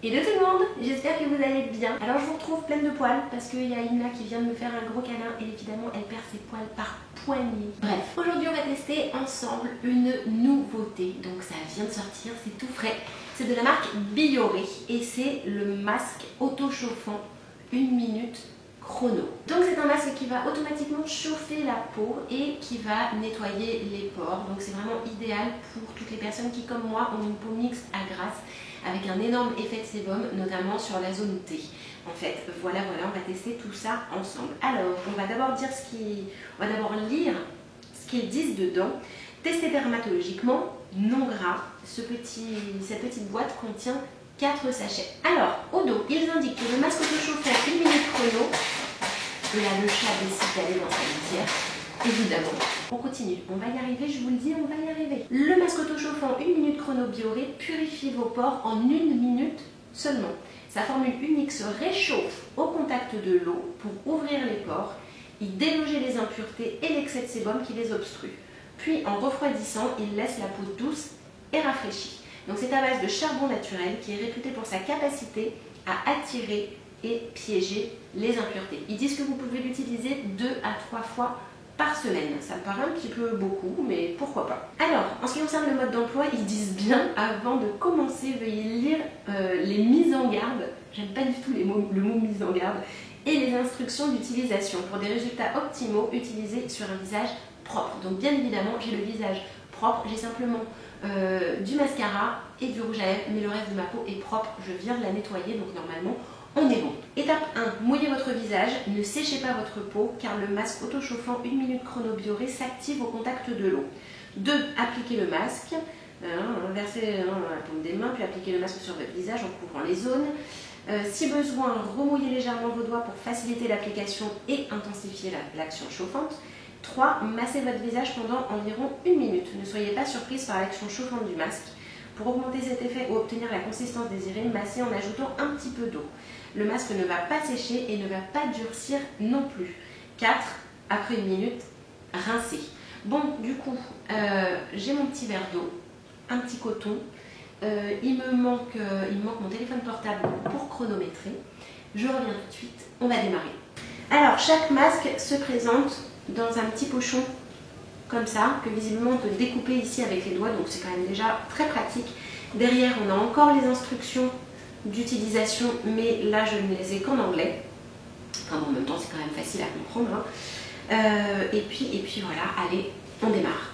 Hello tout le monde, j'espère que vous allez bien. Alors je vous retrouve pleine de poils parce qu'il y a Imna qui vient de me faire un gros câlin et évidemment elle perd ses poils par poignée. Bref, aujourd'hui on va tester ensemble une nouveauté. Donc ça vient de sortir, c'est tout frais. C'est de la marque Bioré et c'est le masque auto-chauffant 1 minute chrono. Donc c'est un masque qui va automatiquement chauffer la peau et qui va nettoyer les pores. Donc c'est vraiment idéal pour toutes les personnes qui comme moi ont une peau mixte à grasse avec un énorme effet de sébum, notamment sur la zone T. En fait, voilà, on va tester tout ça ensemble. Alors, on va d'abord lire ce qu'ils disent dedans. Testé dermatologiquement, non gras. Cette petite boîte contient 4 sachets. Alors, au dos, ils indiquent que le masque auto-chauffant 1 minute chrono. Là, le chat décide d'aller dans sa litière. Évidemment. On continue, on va y arriver, je vous le dis, on va y arriver. Le masque auto-chauffant 1 minute chrono Bioré purifie vos pores en 1 minute seulement. Sa formule unique se réchauffe au contact de l'eau pour ouvrir les pores, y déloger les impuretés et l'excès de sébum qui les obstrue. Puis en refroidissant, il laisse la peau douce et rafraîchie. Donc c'est à base de charbon naturel qui est réputé pour sa capacité à attirer et piéger les impuretés. Ils disent que vous pouvez l'utiliser 2 à 3 fois par semaine. Ça me paraît un petit peu beaucoup, mais pourquoi pas. Alors, en ce qui concerne le mode d'emploi, ils disent bien, avant de commencer, veuillez lire les mises en garde, j'aime pas du tout le mot mise en garde, et les instructions d'utilisation. Pour des résultats optimaux, utilisez sur un visage propre. Donc bien évidemment, j'ai le visage propre, j'ai simplement du mascara et du rouge à lèvres, mais le reste de ma peau est propre, je viens de la nettoyer, donc normalement, on est bon. Étape 1, mouillez votre visage, ne séchez pas votre peau car le masque auto-chauffant 1 minute chrono Bioré s'active au contact de l'eau. 2, appliquez le masque, versez la paume des mains, puis appliquez le masque sur votre visage en couvrant les zones. Si besoin, remouillez légèrement vos doigts pour faciliter l'application et intensifier l'action chauffante. 3, massez votre visage pendant environ 1 minute. Ne soyez pas surprise par l'action chauffante du masque. Pour augmenter cet effet ou obtenir la consistance désirée, massez en ajoutant un petit peu d'eau. Le masque ne va pas sécher et ne va pas durcir non plus. 4, après 1 minute, rincez. Bon, du coup, j'ai mon petit verre d'eau, un petit coton. Il me manque mon téléphone portable pour chronométrer. Je reviens tout de suite, on va démarrer. Alors, chaque masque se présente dans un petit pochon comme ça, que visiblement on peut découper ici avec les doigts, donc c'est quand même déjà très pratique. Derrière, on a encore les instructions d'utilisation, mais là je ne les ai qu'en anglais. Enfin bon, en même temps c'est quand même facile à comprendre. Et puis voilà, allez, on démarre.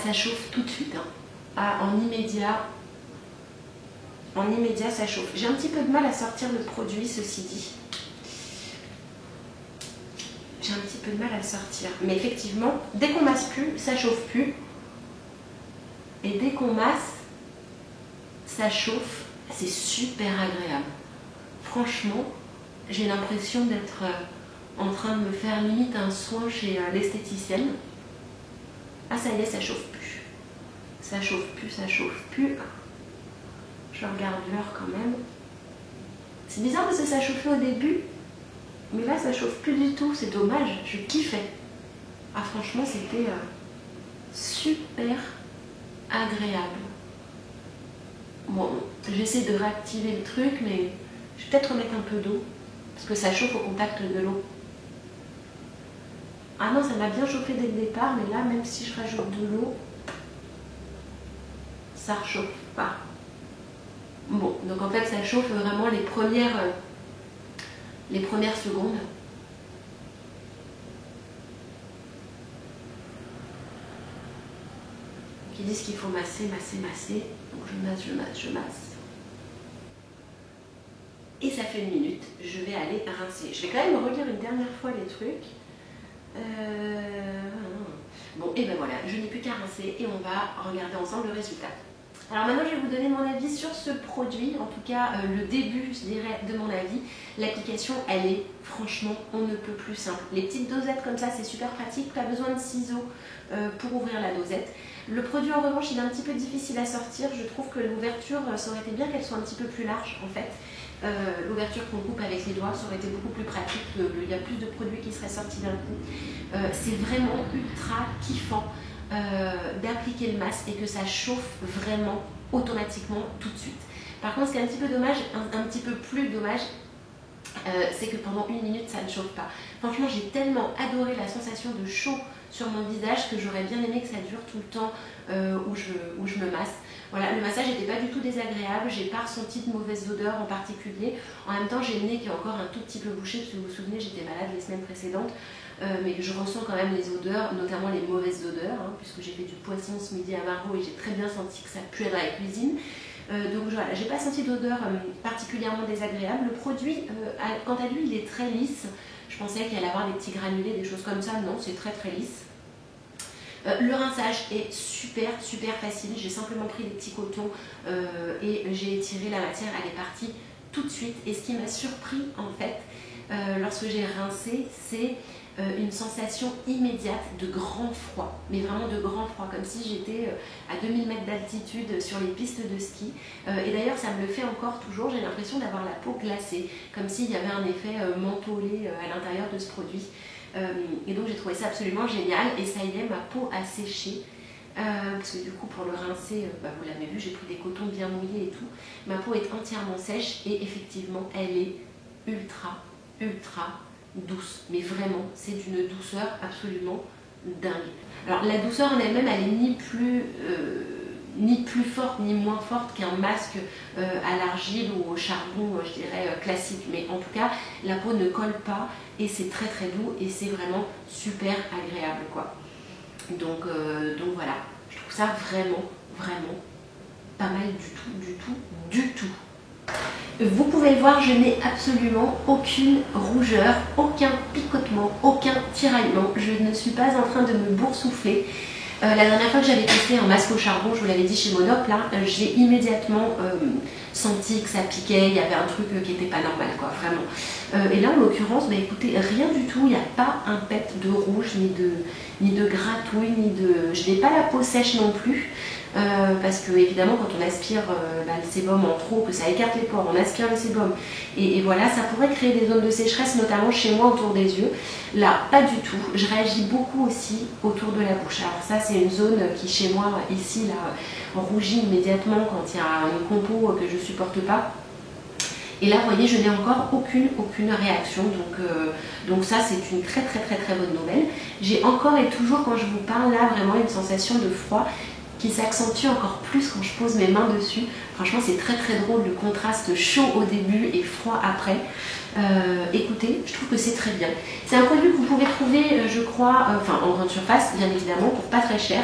Ça chauffe tout de suite, en immédiat ça chauffe. J'ai un petit peu de mal à sortir le produit, ceci dit. J'ai un petit peu de mal à le sortir. Mais effectivement, dès qu'on masse plus, ça chauffe plus. Et dès qu'on masse, ça chauffe. C'est super agréable. Franchement, j'ai l'impression d'être en train de me faire limite un soin chez l'esthéticienne. Ah ça y est, ça chauffe plus. Ça chauffe plus, ça chauffe plus. Je regarde l'heure quand même. C'est bizarre parce que ça chauffait au début. Mais là ça chauffe plus du tout. C'est dommage, je kiffais. Ah franchement c'était super agréable. Bon, j'essaie de réactiver le truc mais je vais peut-être remettre un peu d'eau. Parce que ça chauffe au contact de l'eau. Ah non, ça m'a bien chauffé dès le départ, mais là, même si je rajoute de l'eau, ça ne réchauffe pas. Bon, donc en fait, ça chauffe vraiment les premières secondes. Donc, ils disent qu'il faut masser. Donc je masse. Et ça fait 1 minute. Je vais aller rincer. Je vais quand même relire une dernière fois les trucs. Bon, et ben voilà, je n'ai plus qu'à rincer et on va regarder ensemble le résultat. Alors maintenant je vais vous donner mon avis sur ce produit, en tout cas le début je dirais de mon avis. L'application elle est franchement on ne peut plus simple. Les petites dosettes comme ça c'est super pratique, pas besoin de ciseaux pour ouvrir la dosette. Le produit en revanche il est un petit peu difficile à sortir, je trouve que l'ouverture ça aurait été bien qu'elle soit un petit peu plus large en fait. L'ouverture qu'on coupe avec les doigts ça aurait été beaucoup plus pratique, il y a plus de produits qui seraient sortis d'un coup. C'est vraiment ultra kiffant. D'appliquer le masque et que ça chauffe vraiment automatiquement tout de suite. Par contre, ce qui est un petit peu dommage, un petit peu plus dommage, c'est que pendant 1 minute ça ne chauffe pas. Franchement, j'ai tellement adoré la sensation de chaud sur mon visage que j'aurais bien aimé que ça dure tout le temps où je me masse. Voilà, le massage n'était pas du tout désagréable, j'ai pas ressenti de mauvaises odeurs en particulier. En même temps, j'ai le nez qui est encore un tout petit peu bouché, parce que vous vous souvenez, j'étais malade les semaines précédentes. Mais je ressens quand même les odeurs, notamment les mauvaises odeurs, hein, puisque j'ai fait du poisson ce midi à Margot et j'ai très bien senti que ça puait dans la cuisine. Donc voilà, j'ai pas senti d'odeur particulièrement désagréable. Le produit, quant à lui, il est très lisse. Je pensais qu'il allait avoir des petits granulés, des choses comme ça. Non, c'est très très lisse. Le rinçage est super facile. J'ai simplement pris des petits cotons et j'ai étiré la matière. Elle est partie tout de suite. Et ce qui m'a surpris en fait, lorsque j'ai rincé, c'est une sensation immédiate de grand froid, mais vraiment de grand froid, comme si j'étais à 2000 mètres d'altitude sur les pistes de ski. Et d'ailleurs, ça me le fait encore toujours, j'ai l'impression d'avoir la peau glacée, comme s'il y avait un effet mentholé à l'intérieur de ce produit. Et donc j'ai trouvé ça absolument génial, et ça y est, ma peau a séché. Parce que du coup pour le rincer, vous l'avez vu, j'ai pris des cotons bien mouillés et tout. Ma peau est entièrement sèche et effectivement elle est ultra douce, mais vraiment c'est d'une douceur absolument dingue. Alors la douceur en elle-même elle est ni plus forte ni moins forte qu'un masque à l'argile ou au charbon je dirais classique, mais en tout cas la peau ne colle pas et c'est très doux et c'est vraiment super agréable quoi. Donc voilà, je trouve ça vraiment pas mal du tout. Vous pouvez le voir, je n'ai absolument aucune rougeur, aucun picotement, aucun tiraillement. Je ne suis pas en train de me boursoufler. La dernière fois que j'avais testé un masque au charbon, je vous l'avais dit chez Monop, là, j'ai immédiatement senti que ça piquait, il y avait un truc qui n'était pas normal, quoi, vraiment. Et là, en l'occurrence, écoutez, rien du tout, il n'y a pas un pet de rouge, ni de gratouille, je n'ai pas la peau sèche non plus. Parce que évidemment quand on aspire le sébum en trop, que ça écarte les pores, on aspire le sébum et voilà, ça pourrait créer des zones de sécheresse, notamment chez moi autour des yeux. Là, pas du tout. Je réagis beaucoup aussi autour de la bouche. Alors ça, c'est une zone qui chez moi, ici, là, rougit immédiatement quand il y a une compo que je supporte pas. Et là, vous voyez, je n'ai encore aucune réaction. Donc ça, c'est une très bonne nouvelle. J'ai encore et toujours, quand je vous parle, là, vraiment une sensation de froid qui s'accentue encore plus quand je pose mes mains dessus. Franchement, c'est très drôle, le contraste chaud au début et froid après. Écoutez, je trouve que c'est très bien. C'est un produit que vous pouvez trouver, je crois, en grande surface, bien évidemment, pour pas très cher.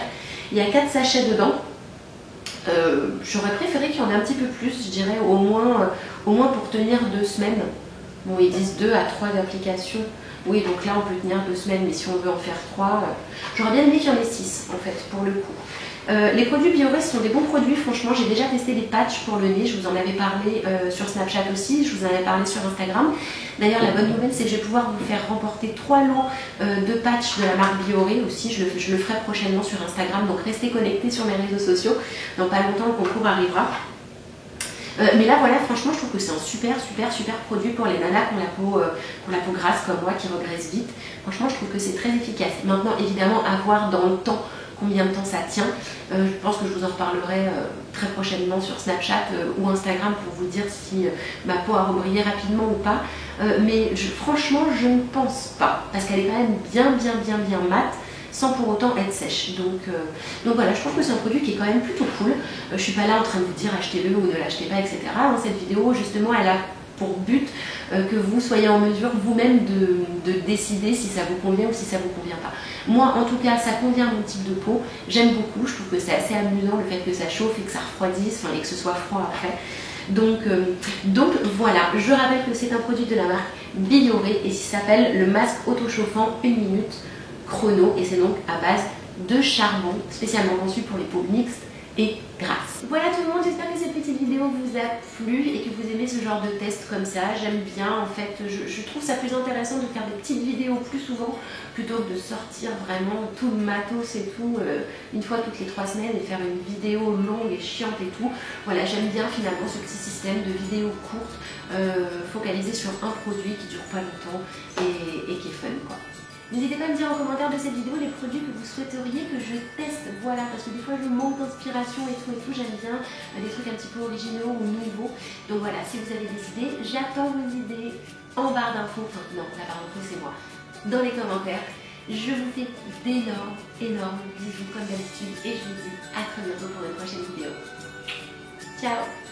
Il y a 4 sachets dedans. J'aurais préféré qu'il y en ait un petit peu plus, je dirais au moins pour tenir 2 semaines. Bon, ils disent 2 à 3 d'application. Oui, donc là on peut tenir 2 semaines, mais si on veut en faire 3, j'aurais bien aimé qu'il y en ait 6 en fait, pour le coup. Les produits Bioré sont des bons produits, franchement, j'ai déjà testé des patchs pour le nez, je vous en avais parlé sur Snapchat aussi, je vous en avais parlé sur Instagram. D'ailleurs, la bonne nouvelle, c'est que je vais pouvoir vous faire remporter 3 lots de patchs de la marque Bioré aussi, je le ferai prochainement sur Instagram, donc restez connectés sur mes réseaux sociaux, dans pas longtemps le concours arrivera. Mais là voilà, franchement je trouve que c'est un super produit pour les nanas qui ont la peau grasse comme moi, qui regraissent vite. Franchement je trouve que c'est très efficace. Maintenant évidemment à voir dans le temps combien de temps ça tient. Je pense que je vous en reparlerai très prochainement sur Snapchat ou Instagram pour vous dire si ma peau a rebrillé rapidement ou pas. Mais franchement je ne pense pas, parce qu'elle est quand même bien mate, sans pour autant être sèche. Donc voilà, je trouve que c'est un produit qui est quand même plutôt cool. Je suis pas là en train de vous dire achetez-le ou ne l'achetez pas, etc. Cette vidéo, justement, elle a pour but que vous soyez en mesure vous-même de décider si ça vous convient ou si ça vous convient pas. Moi, en tout cas, ça convient à mon type de peau. J'aime beaucoup, je trouve que c'est assez amusant le fait que ça chauffe et que ça refroidisse, et que ce soit froid après. Donc voilà, je rappelle que c'est un produit de la marque Bioré et il s'appelle le masque auto-chauffant 1 minute chrono, et c'est donc à base de charbon, spécialement conçu pour les peaux mixtes et grasse. Voilà tout le monde, j'espère que cette petite vidéo vous a plu et que vous aimez ce genre de test comme ça. J'aime bien en fait, je trouve ça plus intéressant de faire des petites vidéos plus souvent plutôt que de sortir vraiment tout le matos et tout une fois toutes les 3 semaines et faire une vidéo longue et chiante et tout. Voilà, j'aime bien finalement ce petit système de vidéos courtes focalisées sur un produit qui dure pas longtemps et qui est fun quoi. N'hésitez pas à me dire en commentaire de cette vidéo les produits que vous souhaiteriez que je teste, voilà, parce que des fois je manque d'inspiration et tout, j'aime bien des trucs un petit peu originaux ou nouveaux. Donc voilà, si vous avez des idées, j'attends vos idées en barre d'infos, enfin non, la barre d'infos c'est moi, dans les commentaires. Je vous fais d'énormes bisous comme d'habitude et je vous dis à très bientôt pour une prochaine vidéo. Ciao!